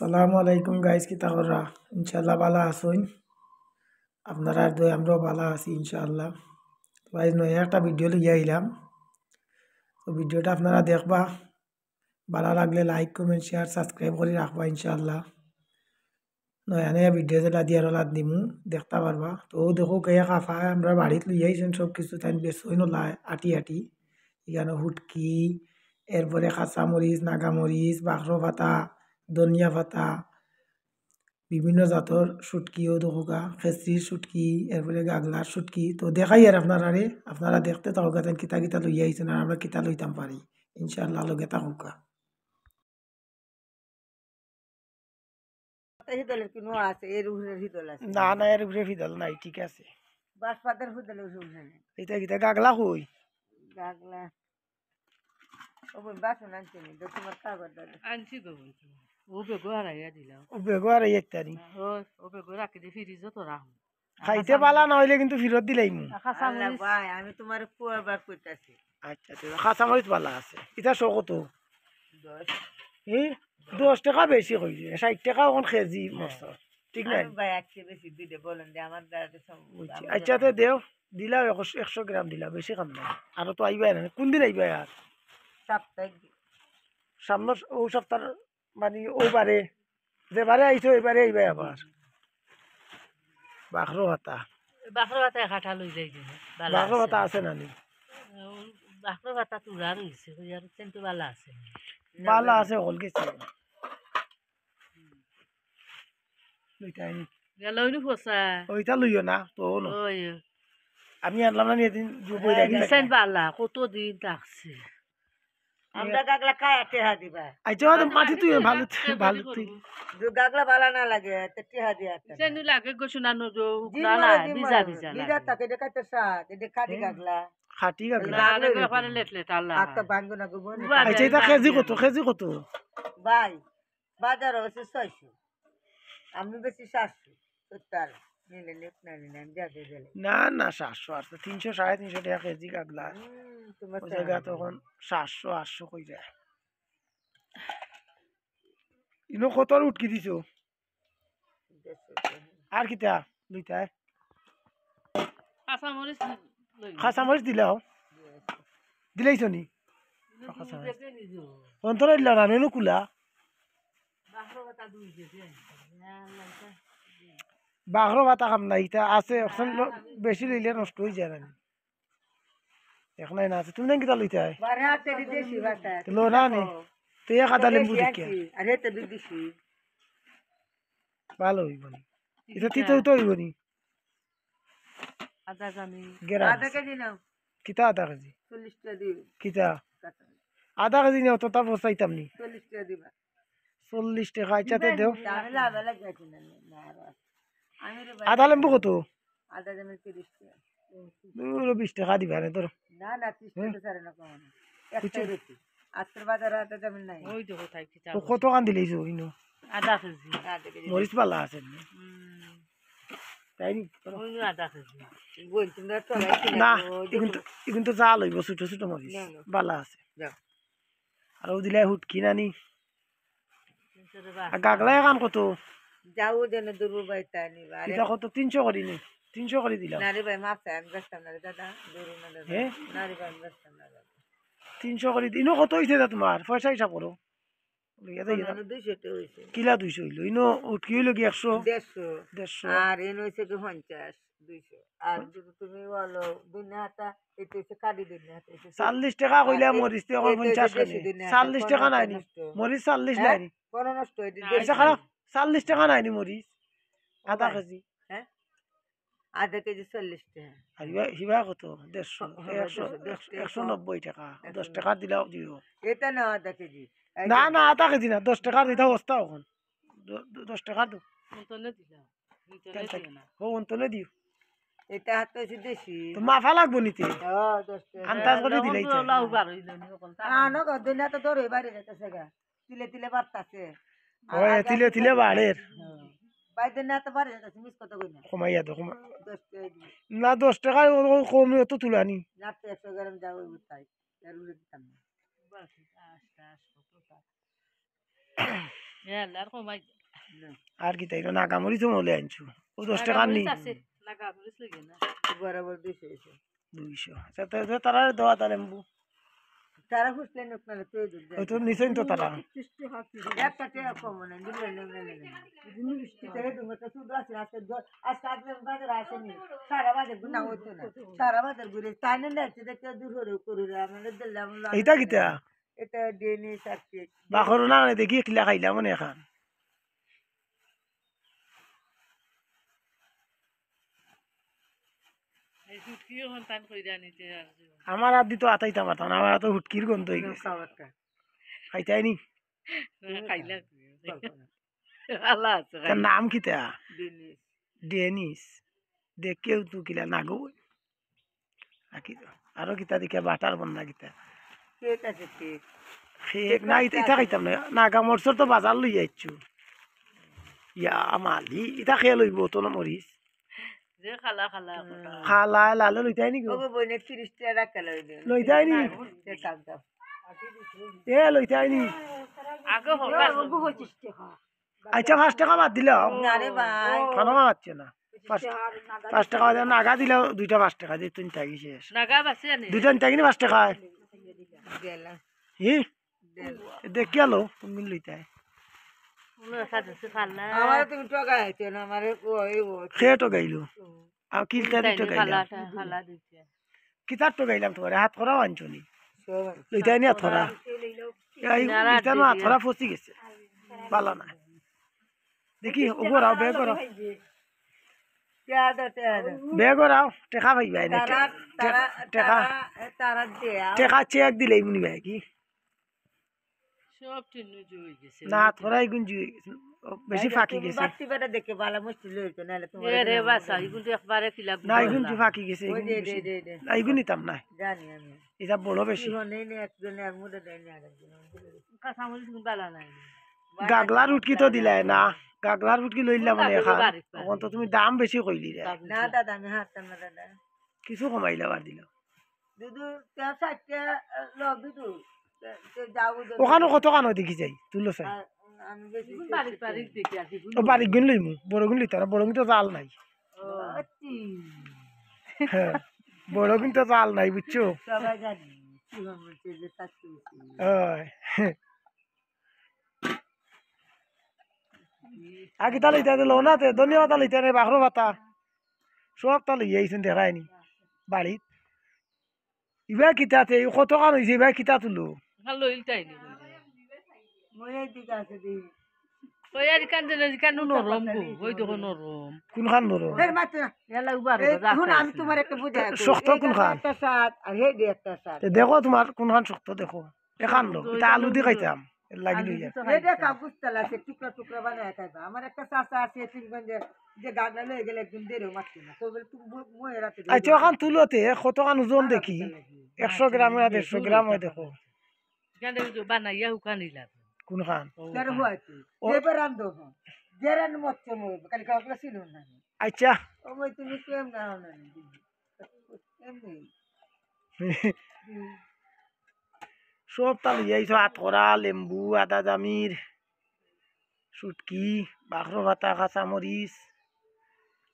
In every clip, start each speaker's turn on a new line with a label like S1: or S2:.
S1: আসসালামু আলাইকুম গাইস, কি তাহরা ইনশাআল্লাহ ভালো আছেন। আপনারা আর দই আমরাও ভালো আছি ইনশাআল্লাহ। গাইস নয়া একটা ভিডিও লইয়া আইলাম, তো ভিডিওটা আপনারা দেখবা, ভালো লাগলে লাইক কমেন্ট শেয়ার সাবস্ক্রাইব করে রাখবা ইনশাআল্লাহ। নয়া নয়া ভিডিও যেটা দিয়ার লাদ দিমু দেখতে পারবা। তো দেখো গায়া কাফায় আমরা বাড়িতে লইয়া আইছেন সব কিছু তাই বেসই নলায় আটি আটি এখানে হুটকি, এরপরে কাঁচামরিচ, নাগামরিচ, বাখরো পাতা, ধনিয়া পাতা, বিভিন্ন জাতর শুটকিও দোকা খেসরির শুটকি, এরপরে গাগলার শুটকি। তো দেখাই আর আপনারা দেখতে থাকুকা তাই কিতা কিতা লইয়া আইছেন আর আমরা কিতা লইতাম পারি ইনশাআল্লাহ লগে থাকুকা।
S2: হিদলের কোনো আছে এর উপরে হিদল আছে
S1: না না এর উপরে ফিদল নাই, ঠিক আছে।
S2: বাঁশপাতার হিদলের উপরে নেই
S1: এটা কিতা গাগলা কই
S2: গাগলা ও বই বাসন আনছি নি তো তোমার কাগজ দাদা
S3: আনছি তো বলছি ও বেগো হারাইয়া দিলাম
S1: ও বেগো আর একটারি
S3: ও বেগো রাখি দিয়ে ফ্রিজও তো রাখুন
S1: খাইতে পালা না হইলে কিন্তু ফিরত দিলাইম।
S2: আল্লাহ ভাই আমি তোমার কুয়াবার কইতাছি
S1: আচ্ছা ঠিক আছে, কাঁচামরিচ পালা আছে এটা শো কত?
S2: 10
S1: এই 10 টাকা বেশি কইছে, 60 টাকা এখন কেজি মরসর, ঠিক নাই?
S2: ভাই আজকে বেশি দিলে বলেন যে আমার দাদা
S1: বুঝছি। আচ্ছা তো দেও দিলাও 100 গ্রাম দিলা, বেশি কাম নাই। আর তো আইবাই না, কোন দিন আইবাই আর
S2: সাপ্তাহিক
S1: সামনে ও সপ্তাহ মানে ওবারে যেবারে আইছো এবারে আইবাই আবার। বাখরো ভাতা
S3: বাখর ভাতা কাঠা লই যাই
S1: বাখরো ভাতা আছে নানি?
S3: বাখর ভাতা তুরা রয়েছে আর কিন্তু বালা আছে
S1: বালা আছে হল গেছে লইতাই নি
S3: গেল ওইনু ফসা
S1: ওইটা লইও না তো না।
S3: ওই
S1: আমি আনলাম না এদিন বই রাখি
S3: দিছেন বালা কতদিন থাকছে
S2: আমরা গাগলা খায় টেহা দিবা
S1: আচ্ছা তো মাটি তুই ভালো ভালো তুই
S2: যে গাগলা বালা না লাগে তো টেহা দিয়া
S3: সেনু লাগে গো শুনানো জো না না ভিজা ভিজা
S2: বিজা তাকে দেখাতে সাথ এটা খাটি গাগলা
S1: খাটি গাগলা
S3: লাগে ব্যাপারে লেট লেট আল্লাহ
S2: আত্তা ভাঙ্গো না গো বোন
S1: আচ্ছা এটা কেজি কত? কেজি কত?
S2: ভাই বাজার হচ্ছে 600 আমি বেশি 700 তোর নিলে লেট না নিলে আমি যাকে গেলে
S1: না না 700 800 300 350 টাকা কেজি গাগলা।
S2: তোমার
S1: ওই জায়গা তখন 700 800 কই যায়। ইনো কত উঠকি দিছো আর কিতা লইতাই?
S3: কাঁচা মরিচ
S1: কাঁচামরিচ দিলাও দিলাইছো নি?
S3: দেখে নিছো
S1: অন্তর দিলা না নেনু কুলা
S3: বাখর ভাতা দুই দিছে
S1: বাঘরো ভাতা খাম না ইটা আছে এখন বেশি লইলে নষ্ট হয়ে যায় না এখন না আছে। তুমি না কিতা লইতাই?
S2: বারে হাতে দেশি বাতা
S1: লো না নি তুই এক আধা লেম্বু দিকে
S2: আরে তো বিদেশি
S1: ভালো হইব নি এটা তিতো তো হইব নি
S3: আদা জানি
S1: গেরা
S2: আধা কেজি নাও
S1: কিতা আধা কেজি
S2: 40 টাকা দিও
S1: কিতা আধা কেজি নেও তো তা বসাইতাম নি
S2: 40 টাকা দিবা
S1: 40 টাকা। আচ্ছাতে দেও
S2: তাহলে লাভ লাগাইছি না আমি রে ভাই
S1: আধা লেম্বু কত?
S2: আধা দামে 30 টাকা
S1: 20 টাকা দিবা রে তোর
S2: না না 30 টাকা ছাড়ে না কম একটা রুটি আজকের বাজারে আধা দামে নাই
S3: ওই দেখো তাই কি
S1: তো কত কান দিলেইছো ইনো?
S3: আদা কেজি
S2: আধা কেজি
S1: মরিচ পালা আছে নি তাই নি?
S3: ওই আদা কেজি
S2: বল তোমরা চলাইছি
S1: না
S2: না
S1: এখন তো জাল হইব ছোট ছোট মরিচ বালা আছে।
S2: যাও
S1: আর ও দিলে হুটকি নানি
S3: বা
S1: আর গাগলাই কান কত?
S2: যাও যেন দুর্বু ভাই তাই নিবা আরে
S1: এটা কত? 300 করি নি 300 করে দিলাম।
S2: নারী ভাই মাছ আমি ব্যস্তাম না রে দাদা দূরু না দাদা
S1: হ্যাঁ
S2: নারী ভাই ব্যস্তাম না দাদা
S1: 300 করে ইনো কত হইছে তা তোমার পয়সা হিসাব করো। লইয়া দেই না
S2: 200 টাকা হইছে
S1: কিলা 200 হইলো ইনো উটকি হইলো কি 100
S2: 150
S1: 150
S2: আর এন হইছে কি 50 200 আর যদি তুমি বলো দুনিয়াটা এটা হইছে কাটি দুনিয়াটা
S1: 40 টাকা কইলা মরিচ তে এখন 50 করে 40 টাকা নাই নি মরিচ 40 নাই নি।
S2: কোন নষ্ট হইছে
S1: আচ্ছা খারাপ 40 টাকা নাই নি মরিচ আধা কেজি।
S2: হ্যাঁ আধা কেজি 40 টাকা
S1: আর হিবা কত? 150 190 টাকা 10 টাকা দিলাও দিও।
S2: এটা না আধা কেজি
S1: না না আধা কেজি না 10 টাকা দিতে অবস্থা এখন 10 টাকা দো
S3: অন্তনে দিলাম ভিতরে দিও না
S1: ও অন্তলে দিও
S2: এটা হাত হইছে দেশি
S1: তো মাফা লাগবো নিতে
S2: 10 টাকা
S1: আন্দাজ করে দিলেই তো।
S3: লাউ বার হইল নি ওকল
S2: না গো দুনিয়াটা ধরে বাইরে যাইতেছে গা তিলে তিলে বাড়তাছে
S1: ওই তিলে তিলে বাড়ের
S2: ভাই দুনিয়াটা বাড়ে যাইতেছে মিস কথা কই না
S1: কমাইয়া দো
S2: 10 টাকা দিই
S1: না 10 টাকা কম তো তুলানি
S2: না 100 গ্রাম যাও তাই এর উড়ে দিতাম না
S3: বাস আস্তে আস্তে আর কমাই
S1: আর কি তাই নাগামরিচও মলে আনছো ও 10 টাকা নি
S3: আছে লাগা মরিচ লাগে না
S2: বরাবর 200 হয়েছে
S1: 200 আচ্ছা তো তারা দেওয়া তাহলে লেম্বু
S2: তারা খুঁজলেন আপনারা তো
S1: ওই তো নিছেন তো তারা
S2: একটা টাকা কম না দিলে তুমি তো শুধু আছে আজকে আজকে বাজার আসেনি সারা বাজার গুণা হইতো না সারা বাজার ঘুরে তাই না দেখছে দেখতে দূর হরে করে আমাদের দিলাম
S1: এইটা কিতা
S2: এটা ডেনি সাথে
S1: বাখর না দেখি কিলা খাইলা মনে খান
S3: এই ফুটকি হন টান কই জানিতে আর
S1: আমার আর দিত আতাইতা মাতা না আমার তো হুটকির গন্ধ হয়ে গেছে
S2: খাওয়াটা
S1: খাইতাই নি
S3: খাইলা আল্লাহ আছে
S1: তার নাম কিতা
S2: ডেনি
S1: ডেনিস দেখেও তো কিলা নাগো আকি আরো কিতা দেখে বাটার বন্না কিতা
S2: ঠিক আছে ঠিক
S1: খেক না ইতা খাইতাম না নাগা মরসর তো বাজার লই যাইছু ইয়া মালি ইতা খেয়ে লইব তো না মরিস
S3: যে খালা খালা
S1: খালা লালে লইতাই নি গো
S2: ওগো বইনে 30 টাকা রাখা
S1: লইতাই নি
S2: কাম দাও
S1: এ লইতাই নি
S3: আগে হঠাৎ
S1: আচ্ছা 5 টাকা বাদ দিল
S2: না রে ভাই
S1: খানা বাচ্চে না 5 টাকা দেন নাগা দিলে দুইটা 5 টাকা দিয়ে তুই থাকি শেষ
S3: নাগা বাসে আনি
S1: দুইটা থাকি নি 5 টাকা
S2: গেলা
S1: হি দেখ কি আলো তুমি লইতাই
S3: উলো সাথে খালা
S2: আমার তুমি টাকা আইছো না আমারে ওই
S1: খেয়ে তো গাইলো আর কিলটা দিতে গাইলাম
S3: খালাটা খালা দিছে
S1: কিতার তো গাইলাম তোমার হাত করাও আনছো নি
S2: সব
S1: লইতাই নি হাত করা এই ইটা না হাত করা ফসি গেছে ভালো না দেখি ওপরাও বেগ করাও বেগ করাও টেকা পাইবাই না টেকা টেকা চেক দিলেই মুনি ভাই কি
S3: সব টিনু জুই গেছে
S1: না থরাই গুঞ্জি বেশি ফাঁকি গেছে
S2: বাচ্চি বেটা দেখে ভালো মুশকিল হইতো নালে তোমার
S3: এ রে বাসা ইগুন একবারে কিলা
S1: না গুঞ্জি ফাঁকি গেছে
S2: ওই দে
S1: না ইগুন নিতাম না
S2: জানি আমি
S1: এটা বড় বেশি
S2: নেই নেই একজন আর মুড়ে দেয় না আরেকজন
S3: কাঁচা মরিচ গুন বালা নাই
S1: গাগলার উটকি তো দিলাই না গাগলার উটকি লইলা মানে এখন তখন তো তুমি দাম বেশি কইলি রে
S2: না দাদা আমি হাঁটতাম না দাদা
S1: কিছু কমাইলা আর দিল
S2: দুদু 60 লোক দুদু যাও
S1: ওখানে কত কানো দেখি যাই তুলো চাই
S2: আমি বেশি
S3: বারিক বারিক দেখি আর কি
S1: ও বাড়ি গুন লইমু বড় গুন লইতা না বড় গুন তো জাল নাই হ্যাঁ বড় গুন তো জাল নাই বুঝছো
S2: সবাই জানি কি বলছে যে থাকতে
S1: ওই আগে তাহলে ইতা দিল না তে ধন্যবাদ তাহলে ইতা বাখরো ভাতা সব তাহলে ইয়েছেন দেখায়নি বাড়িত ইবা কিতাতে কত কান হয়েছে ইবা কিতা তুলো
S3: ভালো ইলতাই নি
S2: মই এই দিকে আছে দি
S3: ওই আর কান দিলে কান নরম গো ওই দেখো নরম
S1: কোনখান বড়
S2: এর মাত্র
S3: এলা উবার
S2: এখন আমি তোমার একটা বুঝাই
S1: শক্ত কোনখান
S2: একটা সাত আর হে দি একটা সাত
S1: দেখো তোমার কোনখান শক্ত দেখো এখান লো এটা আলু দিয়ে খাইতাম লাগি লই যা
S2: এটা কাবুস্তাল আছে টুকরা টুকরা বানায় খাইবা আমার একটা চাচা আছে তিনগঞ্জে যে গাগলা লয়ে গেলে একদিন দেরেও মারছি না কবে তুমি মই রাতে
S1: আচ্ছা ওখান তুলোতে কত কান ওজন দেখি 100 গ্রাম না 150 গ্রাম হয় দেখো
S3: গানে বানাইয়া হুকানিলা
S1: কোনখান
S2: তার হইতো এবার আন্দো জেরান মচ্ছে মই কালি কাগলা ছিল না
S1: আচ্ছা
S2: ও মই তুমি কেম না না এমনি
S1: সব তাহলে এইসব হাত করা লেম্বু আদা জামির সুটকি বাখরো ভাতা কাঁচামরিচ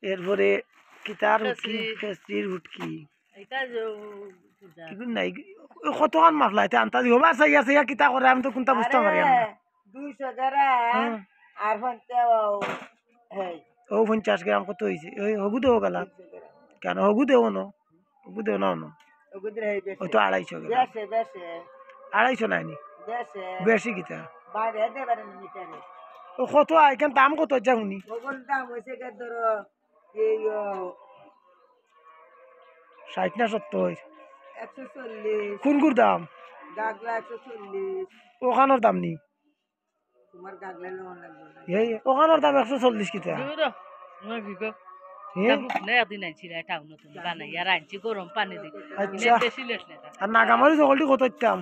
S1: এরপরে কিতার হুটকি খেসরির হুটকি
S3: এটা
S1: এগুলো নাই কত কান মাফলা এটা আনতা দিব বা সাইয়া সাইয়া কিতা করে আমি তো কোনটা বুঝতে পারি না
S2: 200 গ্রাম আর হন্তাও হেই
S1: ও 50 গ্রাম কত হইছে ওই হগু দেও গেলা কেন হগু দেও না হগু দেও না
S2: ওগুদের হেই বেশি
S1: ও তো 250 গ্রাম
S2: বেশি বেশি
S1: 250 নাইনি
S2: বেশি
S1: বেশি কিতা
S2: বাইরে দেবার মিটারে
S1: ও কত আইকান দাম কত যাউনি
S2: ওগুন দাম হইছে কে ধরো এই
S1: 60 না 70
S2: 140
S1: কোন গুর দাম
S2: গাগলা 140
S1: ওখানোর দাম নি
S2: তোমার গাগলা লোন লাগবে না
S1: এই ওখানোর দাম 140 কিতা
S3: দূর মই বিগো না একদিন আইছি রে টাউন তুমি বানাইয়া রাঁধছি গরম পানি দি
S1: আচ্ছা
S3: বেশি লেস না
S1: আর নাগামারি জগলটি কত ইতাম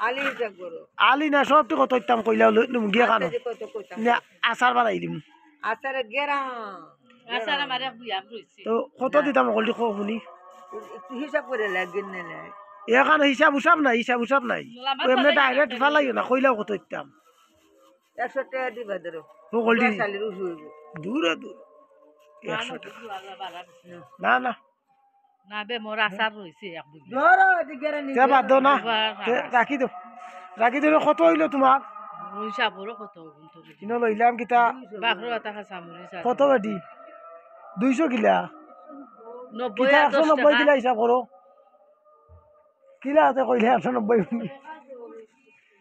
S2: আলি যা করো
S1: আলি না সবটি কত ইতাম কইলা লুম গিয়া কানো
S2: কত কত
S1: না আচার বানাই দিম
S2: আসারে গেরা
S3: আসার আমারে বুইয়া রইছি
S1: তো কত দিতাম কলটি শুনি
S2: হিসাব করে লাগেন না
S1: এখানে হিসাব উসাব নাই এমনি ডাইরেক্ট ফালাইও না কইলাও কত ইত্যাম
S2: 100 টাকা দিবা ধরো
S1: ও কলডি
S2: শালির উঠু হইব
S1: দূরে দূর 100 টাকা না না
S3: না বে মোর আচার রইছে এক দুই
S2: ধরো দিগেরে নি
S1: তে বাদ দাও না তে রাখি দিও কত হইলো তোমার
S3: হিসাবরও কত কিন্তু
S1: কিনো লইলাম কিতা
S3: বাকরো টাকা সামরি
S1: কত বেটি 200 কিলা
S3: 90
S1: কিতা
S3: আর 10
S1: 190
S3: টাকা
S1: কিলা হিসাব করো কিলা হাতে কইলে 190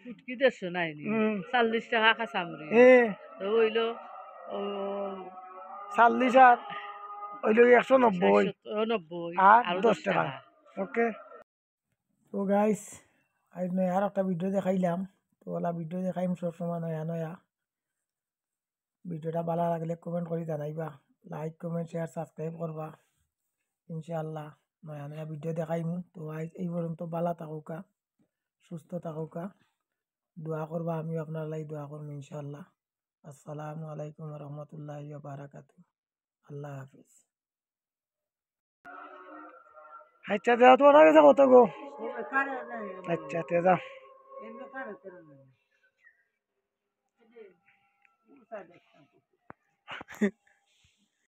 S3: ফুটকি 150 নাই নি 40 টাকা কাঁচামরি তো হইলো
S1: 40 আর হইলো 190
S3: 90
S1: আর
S3: আর
S1: 10 টাকা ওকে তো গাইস আজ নয় আর একটা ভিডিও দেখাইলাম তো ওলা ভিডিও দেখাইম সবসময় নয়া ভিডিওটা ভালো লাগলে কমেন্ট করে জানাইবা লাইক কমেন্ট শেয়ার সাবস্ক্রাইব করবা ইনশাআল্লাহ নয়া ভিডিও দেখাইমু তো আজ এই পর্যন্ত ভালো থাকুকা সুস্থ থাকুকা দোয়া করবা আমি আপনার লাই দোয়া করবো ইনশাআল্লাহ আসসালামু আলাইকুম রহমতুল্লাহি ওয়া বারাকাতুহু আল্লাহ হাফিজ আচ্ছা যাও তোমার কাছে কত গো আচ্ছা তে যাও
S2: এমনি কারে করে না